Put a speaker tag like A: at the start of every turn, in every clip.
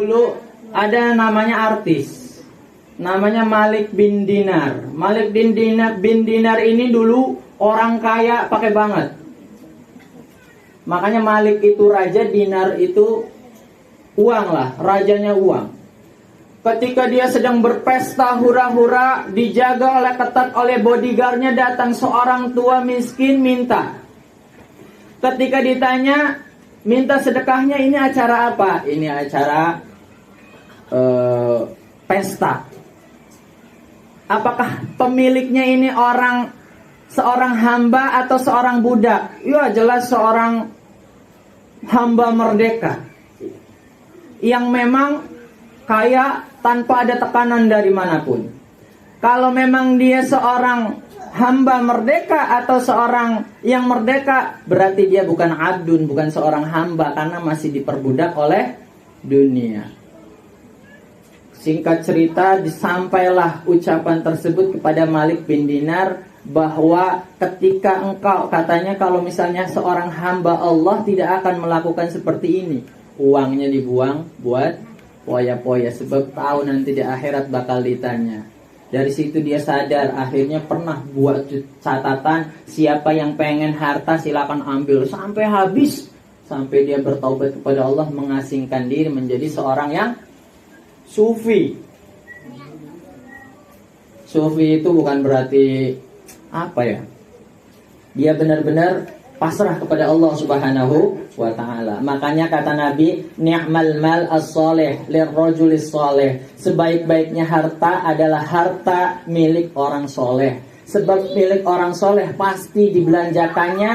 A: dulu ada namanya artis, namanya Malik bin Dinar. Malik bin Dinar ini dulu orang kaya pakai banget. Makanya Malik itu raja, Dinar itu uang lah, rajanya uang. Ketika dia sedang berpesta hura-hura, dijaga oleh ketat oleh bodyguardnya, datang seorang tua miskin minta. Ketika ditanya, minta sedekahnya, ini acara apa? Ini acara pesta. Apakah pemiliknya ini seorang hamba atau seorang budak? Ya jelas seorang hamba merdeka yang memang kaya tanpa ada tekanan dari manapun. Kalau memang dia seorang hamba merdeka atau seorang yang merdeka, berarti dia bukan abdun, bukan seorang hamba, karena masih diperbudak oleh dunia. Singkat cerita, disampailah ucapan tersebut kepada Malik bin Dinar, bahwa ketika engkau, katanya kalau misalnya seorang hamba Allah tidak akan melakukan seperti ini, uangnya dibuang buat poya-poya, sebab tahu nanti di akhirat bakal ditanya. Dari situ dia sadar, akhirnya pernah buat catatan, siapa yang pengen harta silakan ambil sampai habis, sampai dia bertaubat kepada Allah, mengasingkan diri menjadi seorang yang sufi. Sufi itu bukan berarti apa ya, dia benar-benar pasrah kepada Allah Subhanahu wa ta'ala. Makanya kata Nabi, ni'mal mal as-salih lirrajulis salih. Sebaik-baiknya harta adalah harta milik orang soleh. Sebab milik orang soleh pasti dibelanjakannya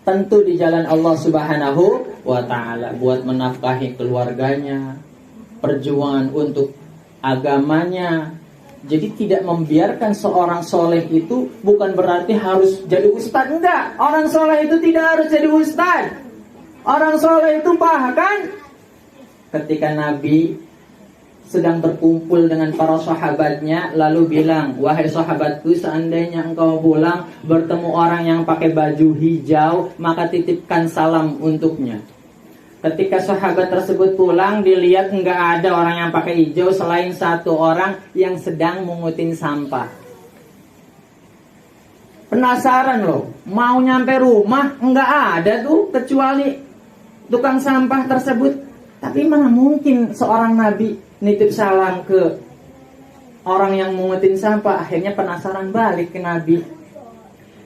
A: tentu di jalan Allah Subhanahu wa ta'ala, buat menafkahi keluarganya, perjuangan untuk agamanya. Jadi tidak membiarkan seorang soleh itu bukan berarti harus jadi ustadz, enggak. Orang soleh itu tidak harus jadi ustadz. Orang soleh itu bahkan ketika Nabi sedang berkumpul dengan para sahabatnya, lalu bilang, wahai sahabatku, seandainya engkau pulang bertemu orang yang pakai baju hijau, maka titipkan salam untuknya. Ketika sahabat tersebut pulang, dilihat enggak ada orang yang pakai hijau selain satu orang yang sedang mengutin sampah. Penasaran loh, mau nyampe rumah enggak ada tuh kecuali tukang sampah tersebut. Tapi mana mungkin seorang nabi nitip salam ke orang yang mengutin sampah. Akhirnya penasaran, balik ke Nabi.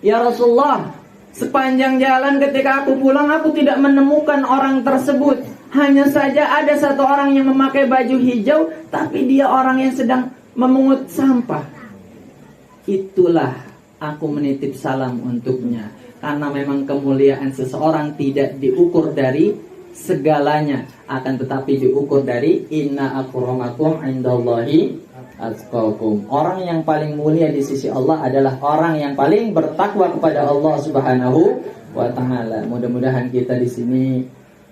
A: Ya Rasulullah, sepanjang jalan ketika aku pulang, aku tidak menemukan orang tersebut. Hanya saja ada satu orang yang memakai baju hijau, tapi dia orang yang sedang memungut sampah. Itulah aku menitip salam untuknya. Karena memang kemuliaan seseorang tidak diukur dari segalanya, akan tetapi diukur dari inna akramakum indallahi atqakum. Orang yang paling mulia di sisi Allah adalah orang yang paling bertakwa kepada Allah Subhanahu wa ta'ala. Mudah-mudahan kita di sini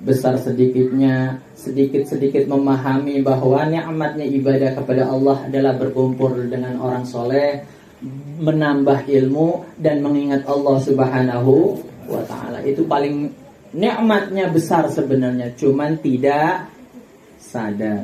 A: besar sedikitnya, sedikit-sedikit memahami bahwa nikmatnya ibadah kepada Allah adalah berkumpul dengan orang soleh, menambah ilmu dan mengingat Allah Subhanahu wa ta'ala. Itu paling nikmatnya besar sebenarnya, cuman tidak sadar.